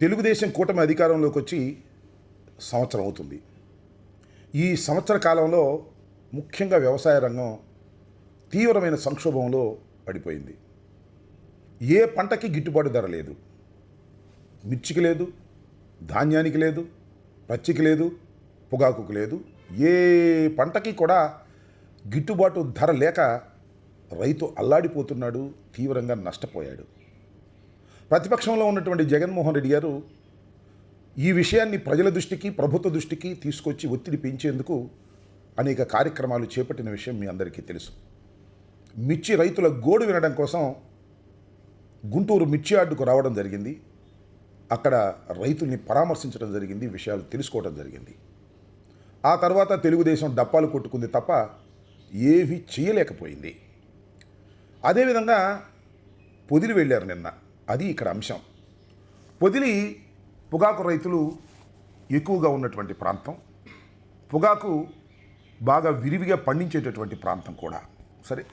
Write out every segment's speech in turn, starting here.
తెలుగుదేశం కూటమి అధికారంలోకి వచ్చి సంవత్సరం అవుతుంది. ఈ సంవత్సర కాలంలో ముఖ్యంగా వ్యవసాయ రంగం తీవ్రమైన సంక్షోభంలో పడిపోయింది. ఏ పంటకి గిట్టుబాటు ధర లేదు. మిర్చికి లేదు, ధాన్యానికి లేదు, పచ్చికి లేదు, పొగాకుకు లేదు. ఏ పంటకి కూడా గిట్టుబాటు ధర లేక రైతు అల్లాడిపోతున్నాడు, తీవ్రంగా నష్టపోయాడు. ప్రతిపక్షంలో ఉన్నటువంటి జగన్మోహన్ రెడ్డి గారు ఈ విషయాన్ని ప్రజల దృష్టికి, ప్రభుత్వ దృష్టికి తీసుకొచ్చి ఒత్తిడి పెంచేందుకు అనేక కార్యక్రమాలు చేపట్టిన విషయం మీ అందరికీ తెలుసు. మిర్చి రైతుల గోడు వినడం కోసం గుంటూరు మిర్చి యార్డుకు రావడం జరిగింది. అక్కడ రైతుల్ని పరామర్శించడం జరిగింది, విషయాలు తెలుసుకోవడం జరిగింది. ఆ తర్వాత తెలుగుదేశం డప్పాలు కొట్టుకుంది తప్ప ఏమీ చేయలేకపోయింది. అదేవిధంగా పొదిలి వెళ్ళారు నిన్న. అది ఇక్కడ అంశం. పొదిలి పొగాకు రైతులు ఎక్కువగా ఉన్నటువంటి ప్రాంతం, పొగాకు బాగా విరివిగా పండించేటటువంటి ప్రాంతం కూడా. సరే,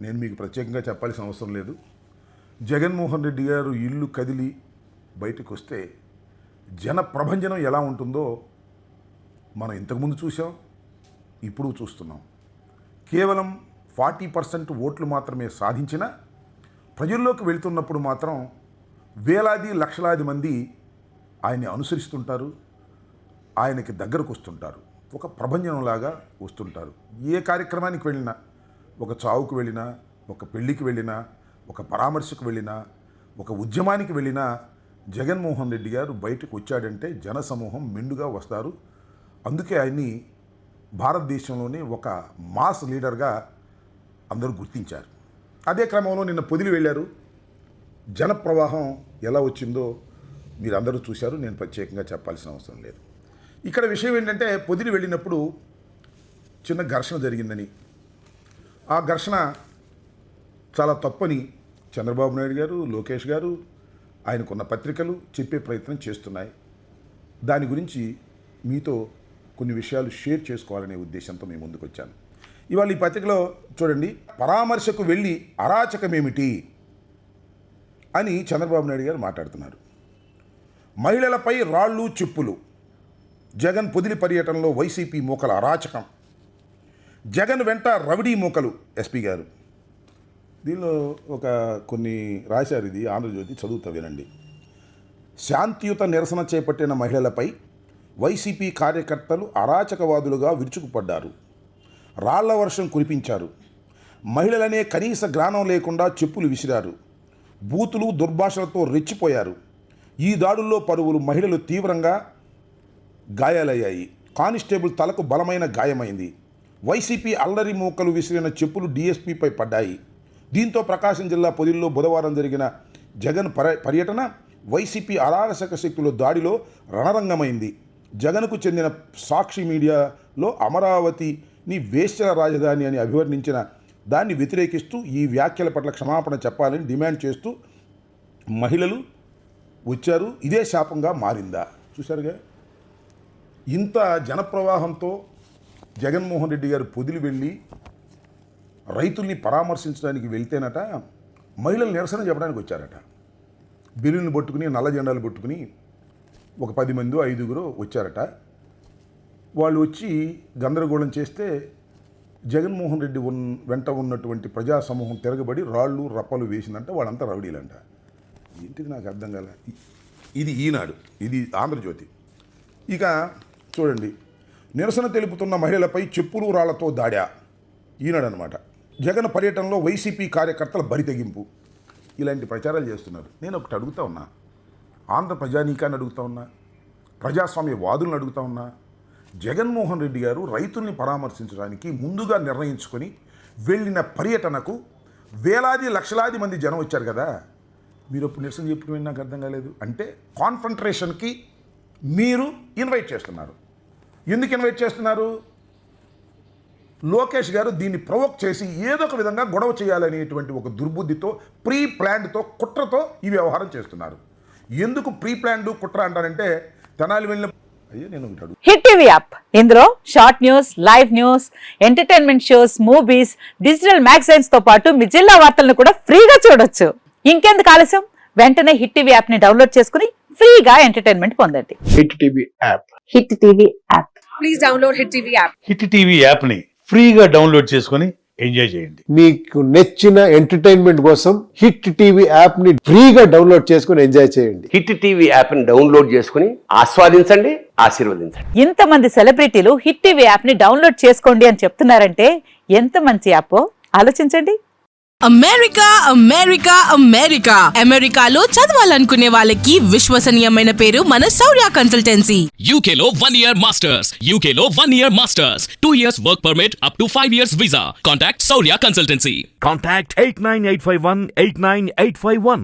నేను మీకు ప్రత్యేకంగా చెప్పాల్సిన అవసరం లేదు. జగన్మోహన్ రెడ్డి గారు ఇల్లు కదిలి బయటకు వస్తే జన ప్రభంజనం ఎలా ఉంటుందో మనం ఇంతకుముందు చూసాం, ఇప్పుడు చూస్తున్నాం. కేవలం 40% ఓట్లు మాత్రమే సాధించిన ప్రజల్లోకి వెళుతున్నప్పుడు మాత్రం వేలాది లక్షలాది మంది ఆయన్ని అనుసరిస్తుంటారు, ఆయనకి దగ్గరకు వస్తుంటారు, ఒక ప్రభంజనంలాగా వస్తుంటారు. ఏ కార్యక్రమానికి వెళ్ళినా, ఒక చావుకు వెళ్ళినా, ఒక పెళ్ళికి వెళ్ళినా, ఒక పరామర్శకు వెళ్ళినా, ఒక ఉద్యమానికి వెళ్ళినా జగన్మోహన్ రెడ్డి గారు బయటకు వచ్చాడంటే జనసమూహం మెండుగా వస్తారు. అందుకే ఆయన్ని భారతదేశంలోనే ఒక మాస్ లీడర్గా అందరూ గుర్తించారు. అదే క్రమంలో నిన్న పొదిలి వెళ్ళారు. జనప్రవాహం ఎలా వచ్చిందో మీరు అందరూ చూశారు, నేను ప్రత్యేకంగా చెప్పాల్సిన అవసరం లేదు. ఇక్కడ విషయం ఏంటంటే, పొదిలి వెళ్ళినప్పుడు చిన్న ఘర్షణ జరిగిందని, ఆ ఘర్షణ చాలా తప్పని చంద్రబాబు నాయుడు గారు, లోకేష్ గారు, ఆయనకున్న పత్రికలు చెప్పే ప్రయత్నం చేస్తున్నాయి. దాని గురించి మీతో కొన్ని విషయాలు షేర్ చేసుకోవాలనే ఉద్దేశంతో మేము ముందుకు వచ్చాను. ఇవాళ ఈ పత్రికలో చూడండి, పరామర్శకు వెళ్ళి అరాచకమేమిటి అని చంద్రబాబు నాయుడు గారు మాట్లాడుతున్నారు. మహిళలపై రాళ్ళు చెప్పులు, జగన్ పొదిలి పర్యటనలో వైసీపీ మూకల అరాచకం, జగన్ వెంట రవిడీ మూకలు. ఎస్పీ గారు దీనిలో కొన్ని రాశారు. ఇది ఆంధ్రజ్యోతి, చదువుతా వినండి. శాంతియుత నిరసన చేపట్టిన మహిళలపై వైసీపీ కార్యకర్తలు అరాచకవాదులుగా విరుచుకుపడ్డారు, రాళ్ల వర్షం కురిపించారు, మహిళలనే కనీస జ్ఞానం లేకుండా చెప్పులు విసిరారు, బూతులు దుర్భాషలతో రెచ్చిపోయారు. ఈ దాడుల్లో పలువురు మహిళలు తీవ్రంగా గాయాలయ్యాయి. కానిస్టేబుల్ తలకు బలమైన గాయమైంది. వైసీపీ అల్లరి మూకలు విసిరిన చెప్పులు డీఎస్పీపై పడ్డాయి. దీంతో ప్రకాశం జిల్లా పొదిలిలో బుధవారం జరిగిన జగన్ పర్యటన వైసీపీ అరాచక శక్తుల దాడిలో రణరంగమైంది. జగన్కు చెందిన సాక్షి మీడియాలో అమరావతిని వేశ్యల రాజధాని అని అభివర్ణించిన దాన్ని వ్యతిరేకిస్తూ ఈ వ్యాఖ్యల పట్ల క్షమాపణ చెప్పాలని డిమాండ్ చేస్తూ మహిళలు వచ్చారు. ఇదే శాపంగా మారిందా? చూశారుగా, ఇంత జనప్రవాహంతో జగన్మోహన్ రెడ్డి గారు పొదిలి వెళ్ళి రైతుల్ని పరామర్శించడానికి వెళ్తేనట మహిళలు నిరసన చెప్పడానికి వచ్చారట. బిల్లుని పట్టుకుని, నల్ల జెండాలు పట్టుకుని ఒక 10 మంది 5గురు వచ్చారట. వాళ్ళు వచ్చి గందరగోళం చేస్తే జగన్మోహన్ రెడ్డి వెంట ఉన్నటువంటి ప్రజా సమూహం తిరగబడి రాళ్ళు రప్పలు వేసిందంట. వాళ్ళంతా రౌడీలంట. ఏంటిది నాకు అర్థం కాలే. ఇది ఈనాడు, ఇది ఆంధ్రజ్యోతి. ఇక చూడండి, నిరసన తెలుపుతున్న మహిళలపై చెప్పులు రాళ్లతో దాడా. ఈనాడు అనమాట. జగన్ పర్యటనలో వైసీపీ కార్యకర్తల బరితెగింపు. ఇలాంటి ప్రచారాలు చేస్తున్నారు. నేను ఒకటి అడుగుతా ఉన్నా, ఆంధ్ర ప్రజానీకాన్ని అడుగుతా ఉన్నా, ప్రజాస్వామ్య వాదులను అడుగుతా ఉన్నా, జగన్మోహన్ రెడ్డి గారు రైతుల్ని పరామర్శించడానికి ముందుగా నిర్ణయించుకొని వెళ్ళిన పర్యటనకు వేలాది లక్షలాది మంది జనం వచ్చారు కదా, మీరు అప్పుడు నిరసన చెప్పడం నాకు అర్థం కాలేదు. అంటే కాన్ఫంట్రేషన్కి మీరు ఇన్వైట్ చేస్తున్నారు. ఎందుకు ఇన్వైట్ చేస్తున్నారు? లోకేష్ గారు దీన్ని ప్రొవోక్ చేసి ఏదో ఒక విధంగా గొడవ చేయాలనేటువంటి ఒక దుర్బుద్ధితో, ప్రీ ప్లాన్డ్తో, కుట్రతో ఈ వ్యవహారం చేస్తున్నారు. ఎందుకు ప్రీ ప్లాన్డ్ కుట్ర అంటారంటే, తెనాలి వెళ్ళిన హిట్ టీవీ యాప్, ఇందులో short news, live news, entertainment shows, movies, digital magazines తో పాటు మీ జిల్లా వార్తలను కూడా ఫ్రీగా చూడొచ్చు. ఇంకెందుకు ఆలస్యం, వెంటనే హిట్ టీవీ యాప్ ని డౌన్లోడ్ చేసుకుని ఫ్రీగా ఎంటర్టైన్మెంట్ పొందండి. Hit TV app. Hit TV app. Please download Hit TV app. Hit TV యాప్ని ఫ్రీగా డౌన్లోడ్ చేసుకొని ఎంజాయ్ చేయండి. మీకు నచ్చిన ఎంటర్టైన్మెంట్ కోసం హిట్ టీవీ యాప్ ని ఫ్రీగా డౌన్లోడ్ చేసుకుని ఎంజాయ్ చేయండి. హిట్ టీవీ యాప్ని డౌన్లోడ్ చేసుకుని ఆస్వాదించండి, ఆశీర్వదించండి. ఇంతమంది సెలబ్రిటీలు హిట్ టీవీ యాప్ ని డౌన్లోడ్ చేసుకోండి అని చెప్తున్నారంటే ఎంత మంచి యాప్ ఆలోచించండి. అమెరికా అమెరికా అమెరికా అమెరికాలో చదవాలనుకునే వాళ్ళకి విశ్వసనీయమైన పేరు మన శౌర్య consultancy. UK Law 1 Year Masters. UK Law 1 Year Masters. 2 years work permit up to 5 years visa. Contact Saurya Consultancy. Contact 89851 89851.